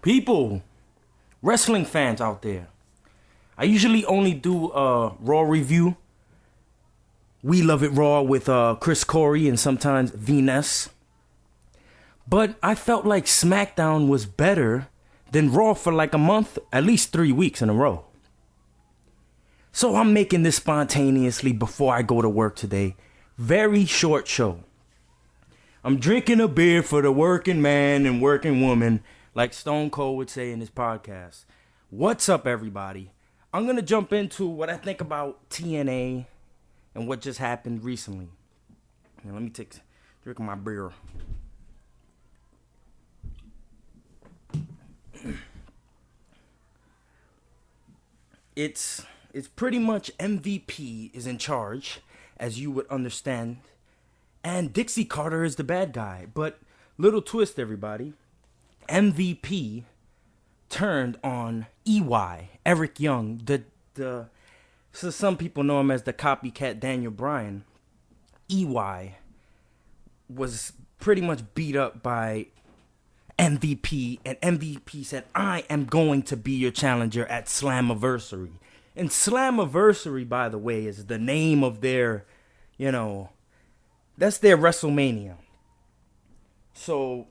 People, wrestling fans out there, I usually only do a Raw review. We Love It Raw with Chris Corey and sometimes Venus. But I felt like SmackDown was better than Raw for like a month, at least 3 weeks in a row. So I'm making this spontaneously before I go to work today. Very short show. I'm drinking a beer for the working man and working woman, like Stone Cold would say in his podcast. What's up, everybody? I'm going to jump into what I think about TNA and what just happened recently. Now, let me drink my beer. It's pretty much MVP is in charge, as you would understand. And Dixie Carter is the bad guy. But little twist, everybody. MVP turned on EY, Eric Young, so some people know him as the copycat Daniel Bryan. EY was pretty much beat up by MVP, and MVP said, I am going to be your challenger at Slammiversary. And Slammiversary, by the way, is the name of their, that's their WrestleMania. So,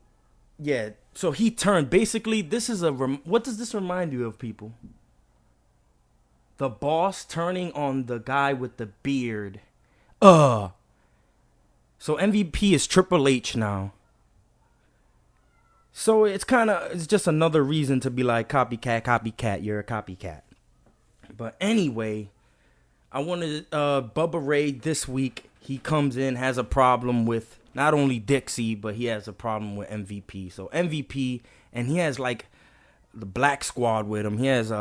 yeah. So he turned. Basically, this is what does this remind you of, people? The Boss turning on the guy with the beard. So MVP is Triple H now. So it's just another reason to be like, copycat, you're a copycat. But anyway, I wanted Bubba Ray this week. He comes in, has a problem with not only Dixie, but he has a problem with MVP. So MVP, and he has like the Black Squad with him. He has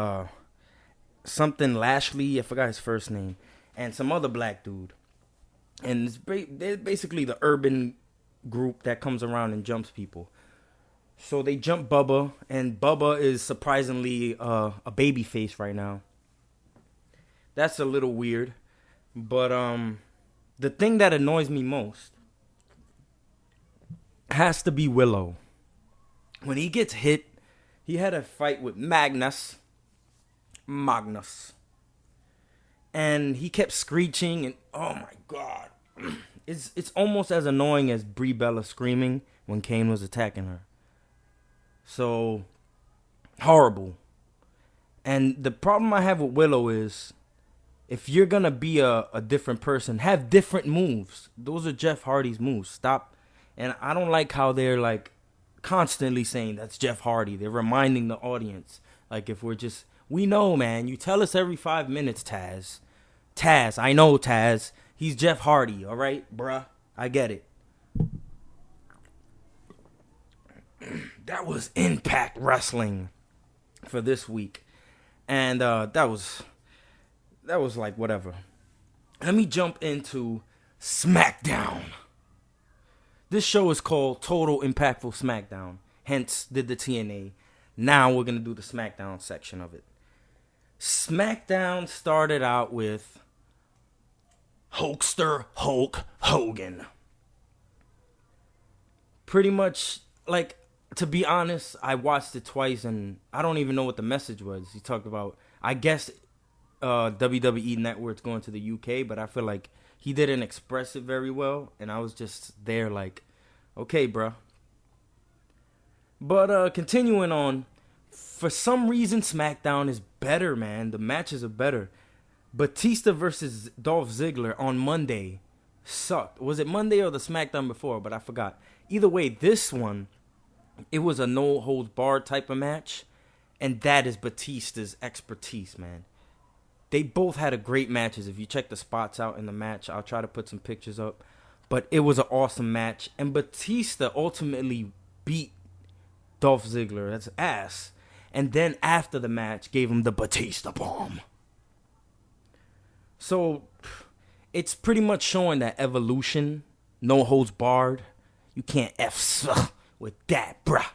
something Lashley, I forgot his first name, and some other black dude. And they're basically the urban group that comes around and jumps people. So they jump Bubba, and Bubba is surprisingly a babyface right now. That's a little weird, but the thing that annoys me most has to be Willow. When he gets hit, he had a fight with Magnus, and he kept screeching, and oh my god, it's almost as annoying as Brie Bella screaming when Kane was attacking her. So horrible. And the problem I have with Willow is, if you're gonna be a different person, have different moves. Those are Jeff Hardy's moves. Stop. And I don't like how they're like constantly saying that's Jeff Hardy. They're reminding the audience. Like, if we know, man. You tell us every 5 minutes, Taz. I know Taz. He's Jeff Hardy, all right, bruh. I get it. That was Impact Wrestling for this week. And that was like whatever. Let me jump into SmackDown. This show is called Total Impactful SmackDown. Hence, did the TNA. Now we're going to do the SmackDown section of it. SmackDown started out with Hulkster Hulk Hogan. Pretty much, like, to be honest, I watched it twice and I don't even know what the message was. He talked about, I guess, WWE Network's going to the UK, but I feel like he didn't express it very well, and I was just there like, okay, bruh. But continuing on, for some reason SmackDown is better, man. The matches are better. Batista versus Dolph Ziggler on Monday sucked. Was it Monday or the SmackDown before? But I forgot. Either way, this one, it was a no-holds-barred type of match, and that is Batista's expertise, man. They both had a great matches. If you check the spots out in the match, I'll try to put some pictures up. But it was an awesome match. And Batista ultimately beat Dolph Ziggler. That's ass. And then after the match, gave him the Batista bomb. So it's pretty much showing that evolution, no holds barred. You can't F with that, bruh.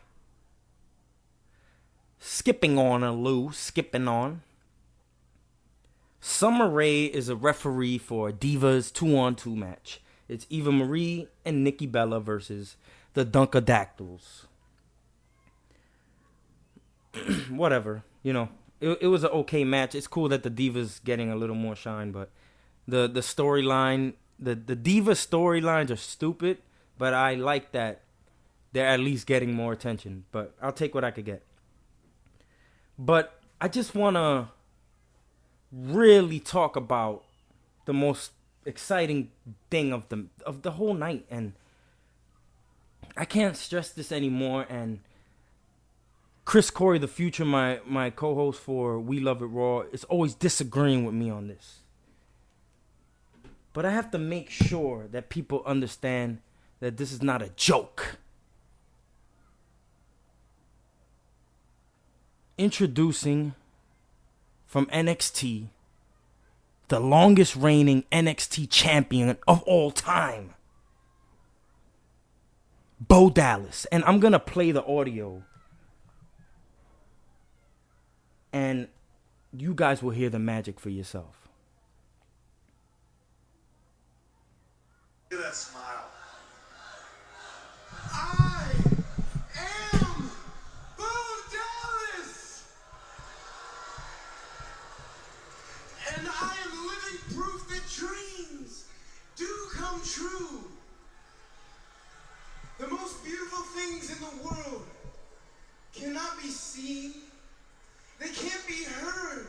Skipping on. Summer Rae is a referee for a Divas 2-on-2 match. It's Eva Marie and Nikki Bella versus the Dunkadactyls. whatever, it was an okay match. It's cool that the Divas getting a little more shine, but the storyline, the Diva storylines are stupid, but I like that they're at least getting more attention. But I'll take what I could get. But I just want to really talk about the most exciting thing of the whole night, and I can't stress this anymore. And Chris Corey, the future, my co-host for We Love It Raw, is always disagreeing with me on this. But I have to make sure that people understand that this is not a joke. Introducing from NXT, the longest reigning NXT champion of all time, Bo Dallas. And I'm going to play the audio. And you guys will hear the magic for yourself. Look at that smile. I am Bo Dallas! And I am living proof that dreams do come true. The most beautiful things in the world cannot be seen. They can't be heard.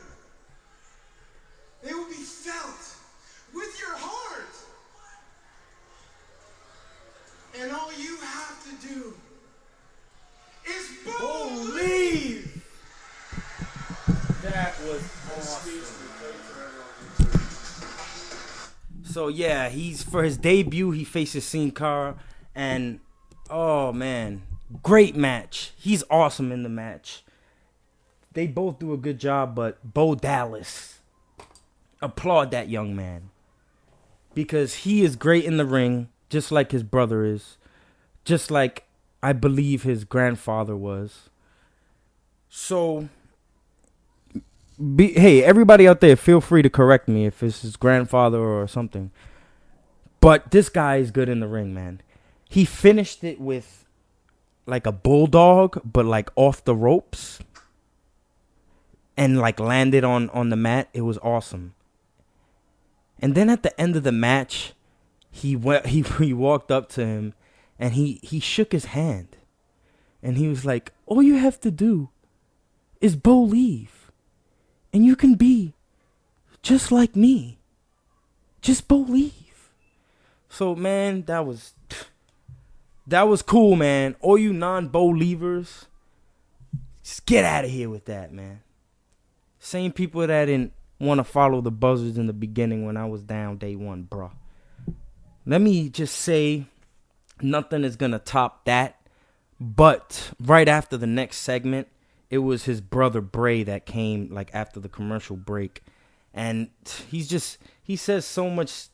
They will be felt with your heart. And all you have to do is believe. That was awesome. So yeah, for his debut, he faces Sin Cara, and oh man, great match. He's awesome in the match. They both do a good job, but Bo Dallas, applaud that young man, because he is great in the ring, just like his brother is, just like I believe his grandfather was. So, hey, everybody out there, feel free to correct me if it's his grandfather or something. But this guy is good in the ring, man. He finished it with like a bulldog, but like off the ropes, and like landed on the mat. It was awesome. And then at the end of the match, he walked up to him and he shook his hand. And he was like, all you have to do is believe. And you can be just like me. Just believe. So man, that was cool, man. All you non-believers, just get out of here with that, man. Same people that didn't want to follow the buzzards in the beginning when I was down day one, bro. Let me just say, nothing is going to top that. But right after the next segment, it was his brother Bray that came like after the commercial break. And he says so much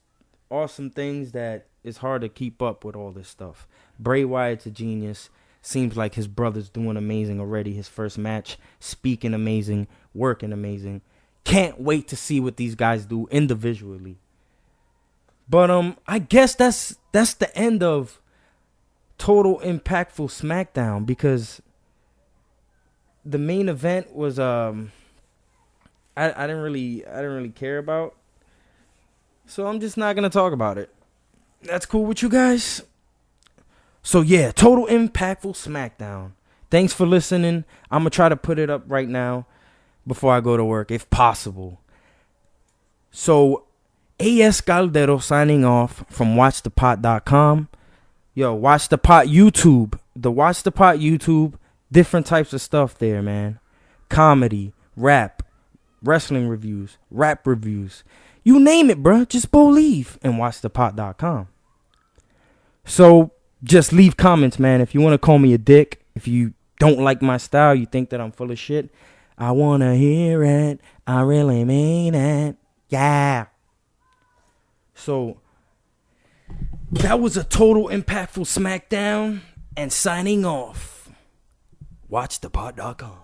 awesome things that it's hard to keep up with all this stuff. Bray Wyatt's a genius. Seems like his brother's doing amazing already. His first match, speaking amazing, working amazing. Can't wait to see what these guys do individually. But I guess that's the end of Total Impactful SmackDown, because the main event was I didn't really care about. So I'm just not gonna talk about it. That's cool with you guys? So yeah, Total Impactful SmackDown. Thanks for listening. I'm going to try to put it up right now before I go to work, if possible. So, A.S. Caldero signing off from WatchThePot.com. Yo, Watch the Pot YouTube. The Watch the Pot YouTube. Different types of stuff there, man. Comedy, rap, wrestling reviews, rap reviews. You name it, bro. Just believe and WatchThePot.com. So, just leave comments, man. If you want to call me a dick, if you don't like my style, you think that I'm full of shit, I want to hear it. I really mean it. Yeah. So, that was a Total Impactful SmackDown. And signing off, WatchThePot.com.